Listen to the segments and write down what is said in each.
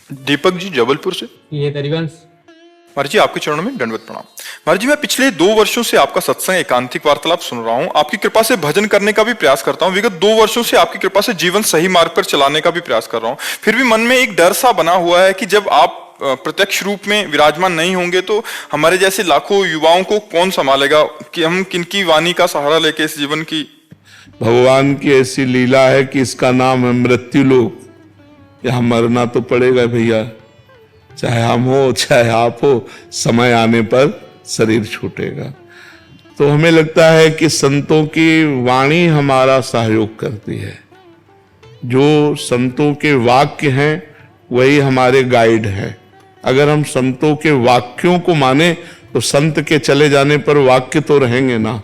दीपक जी जबलपुर से। ये हरिवंश। महाराज जी आपके चरणों में दंडवत प्रणाम। महाराज जी मैं पिछले 2 वर्षों से आपका सत्संग एकांतिक वार्तालाप सुन रहा हूँ। आपकी कृपा से भजन करने का भी प्रयास करता हूँ। विगत 2 वर्षों से आपकी कृपा से जीवन सही मार्ग पर चलाने का भी प्रयास कर रहा हूँ। फिर भी मन में एक डर सा बना हुआ है कि जब आप प्रत्यक्ष रूप में विराजमान नहीं होंगे तो हमारे जैसे लाखों युवाओं को कौन संभालेगा, कि हम किनकी वाणी का सहारा लेके इस जीवन की। भगवान की ऐसी लीला है कि इसका नाम है मृत्यु लोक। यहाँ मरना तो पड़ेगा भैया, चाहे हम हो चाहे आप हो, समय आने पर शरीर छूटेगा। तो हमें लगता है कि संतों की वाणी हमारा सहयोग करती है। जो संतों के वाक्य हैं वही हमारे गाइड हैं। अगर हम संतों के वाक्यों को माने तो संत के चले जाने पर वाक्य तो रहेंगे ना,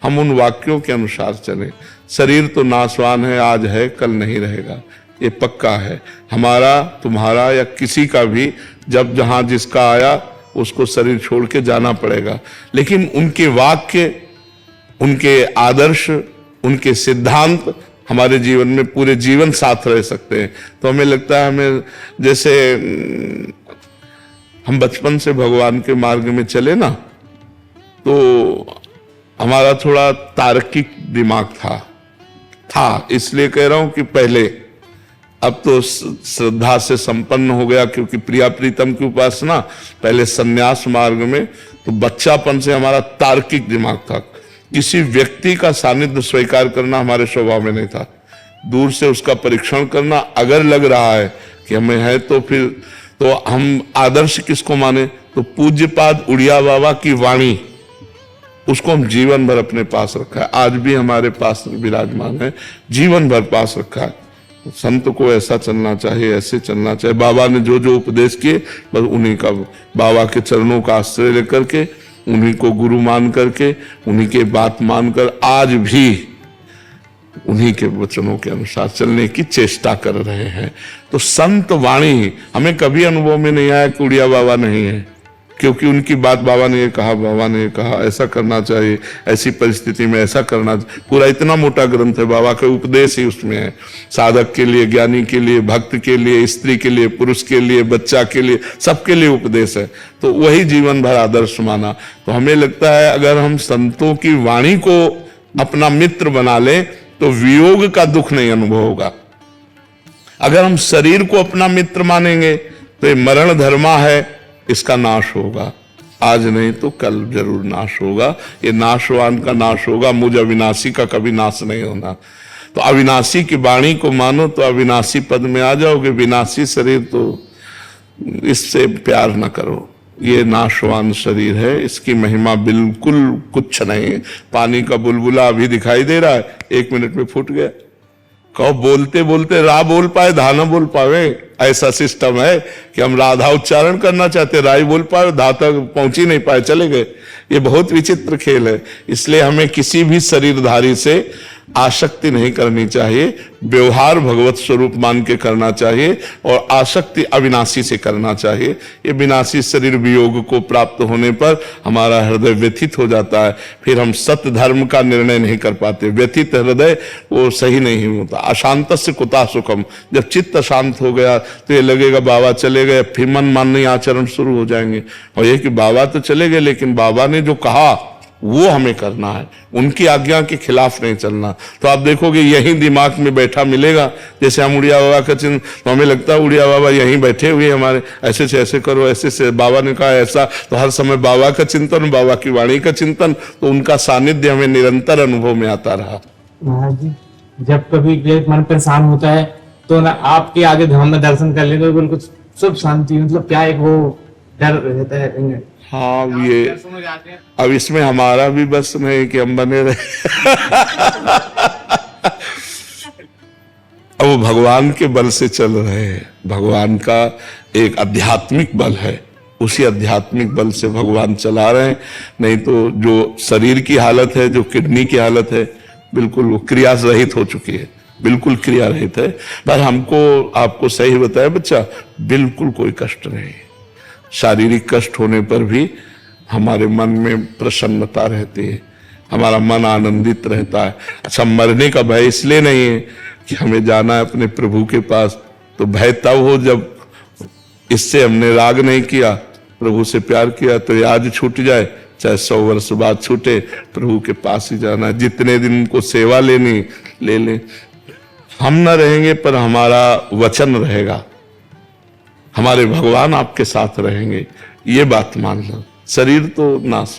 हम उन वाक्यों के अनुसार चलें। शरीर तो नाशवान है, आज है कल नहीं रहेगा, ये पक्का है। हमारा तुम्हारा या किसी का भी जब जहां जिसका आया उसको शरीर छोड़ के जाना पड़ेगा। लेकिन उनके वाक्य, उनके आदर्श, उनके सिद्धांत हमारे जीवन में पूरे जीवन साथ रह सकते हैं। तो हमें लगता है, हमें जैसे हम बचपन से भगवान के मार्ग में चले ना, तो हमारा थोड़ा तार्किक दिमाग था, इसलिए कह रहा हूं कि पहले, अब तो श्रद्धा से संपन्न हो गया क्योंकि प्रिया प्रीतम की उपासना। पहले सन्यास मार्ग में तो बच्चापन से हमारा तार्किक दिमाग था। किसी व्यक्ति का सानिध्य स्वीकार करना हमारे स्वभाव में नहीं था। दूर से उसका परीक्षण करना, अगर लग रहा है कि हमें है तो फिर तो हम आदर्श किसको माने, तो पूज्यपाद उड़िया बाबा की वाणी, उसको हम जीवन भर अपने पास रखा है। आज भी हमारे पास विराजमान है, जीवन भर पास रखा है। संत को ऐसा चलना चाहिए, ऐसे चलना चाहिए। बाबा ने जो जो उपदेश किए बस उन्हीं का, बाबा के चरणों का आश्रय लेकर के, उन्हीं को गुरु मान करके, उन्हीं के बात मानकर आज भी उन्हीं के वचनों के अनुसार चलने की चेष्टा कर रहे हैं। तो संत वाणी हमें कभी अनुभव में नहीं आया कि उड़िया बाबा नहीं है, क्योंकि उनकी बात बाबा ने ये कहा, बाबा ने ये कहा ऐसा करना चाहिए, ऐसी परिस्थिति में ऐसा करना चाहिए। पूरा इतना मोटा ग्रंथ है, बाबा का उपदेश ही उसमें है। साधक के लिए, ज्ञानी के लिए, भक्त के लिए, स्त्री के लिए, पुरुष के लिए, बच्चा के लिए, सबके लिए उपदेश है। तो वही जीवन भर आदर्श माना। तो हमें लगता है अगर हम संतों की वाणी को अपना मित्र बना लें तो वियोग का दुख नहीं अनुभव होगा। अगर हम शरीर को अपना मित्र मानेंगे तो ये मरण धर्मा है, इसका नाश होगा। आज नहीं तो कल जरूर नाश होगा। ये नाशवान का नाश होगा, मुझ अविनाशी का कभी नाश नहीं होना। तो अविनाशी की वाणी को मानो तो अविनाशी पद में आ जाओगे। विनाशी शरीर तो इससे प्यार न करो, ये नाशवान शरीर है, इसकी महिमा बिल्कुल कुछ नहीं है। पानी का बुलबुला अभी दिखाई दे रहा है, 1 मिनट में फूट गया। कहो बोलते बोलते रा बोल पाए, धा न बोल पावे, ऐसा सिस्टम है कि हम राधा उच्चारण करना चाहते, राई बोल पाए, धा तक पहुंच ही नहीं पाए, चले गए। ये बहुत विचित्र खेल है। इसलिए हमें किसी भी शरीरधारी से आसक्ति नहीं करनी चाहिए। व्यवहार भगवत स्वरूप मान के करना चाहिए और आसक्ति अविनाशी से करना चाहिए। ये विनाशी शरीर वियोग को प्राप्त होने पर हमारा हृदय व्यथित हो जाता है, फिर हम सत्य धर्म का निर्णय नहीं कर पाते। व्यथित हृदय वो सही नहीं होता। अशांतस्य कुतः सुखम, जब चित्त शांत हो गया तो ये लगेगा बाबा चले गए, फिर मन मानने आचरण शुरू हो जाएंगे। और ये कि बाबा तो चले गए लेकिन बाबा ने जो कहा वो हमें करना है, उनकी आज्ञा के खिलाफ नहीं चलना। तो आप देखोगे यही दिमाग में बैठा मिलेगा। जैसे हम उड़िया बाबा का चिन्ह, तो हमें लगता है उड़िया बाबा यहीं बैठे हुए हमारे, ऐसे से ऐसे करो, ऐसे से बाबा ने कहा ऐसा। तो हर समय बाबा का चिंतन, बाबा की वाणी का चिंतन, तो उनका सानिध्य हमें निरंतर अनुभव में आता रहा। महाराज जी जब कभी मन परेशान होता है तो ना आपके आगे धाम में दर्शन कर लेंगे, बिल्कुल सब शांति, मतलब क्या एक वो डर रहता है। हाँ, ये अब इसमें हमारा भी बस नहीं कि हम बने रहे। अब वो भगवान के बल से चल रहे हैं। भगवान का एक आध्यात्मिक बल है, उसी आध्यात्मिक बल से भगवान चला रहे हैं। नहीं तो जो शरीर की हालत है, जो किडनी की हालत है, बिल्कुल वो क्रिया रहित हो चुकी है, बिल्कुल क्रिया रहित है। पर हमको आपको सही बताया बच्चा, बिल्कुल कोई कष्ट नहीं। शारीरिक कष्ट होने पर भी हमारे मन में प्रसन्नता रहती है, हमारा मन आनंदित रहता है। अच्छा, मरने का भय इसलिए नहीं है कि हमें जाना है अपने प्रभु के पास, तो भय तब हो जब इससे हमने राग नहीं किया, प्रभु से प्यार किया। तो ये आज छूट जाए चाहे 100 वर्ष बाद छूटे, प्रभु के पास ही जाना। जितने दिन उनको सेवा लेनी ले लें। हम न रहेंगे पर हमारा वचन रहेगा, हमारे भगवान आपके साथ रहेंगे, ये बात मानना। शरीर तो नाश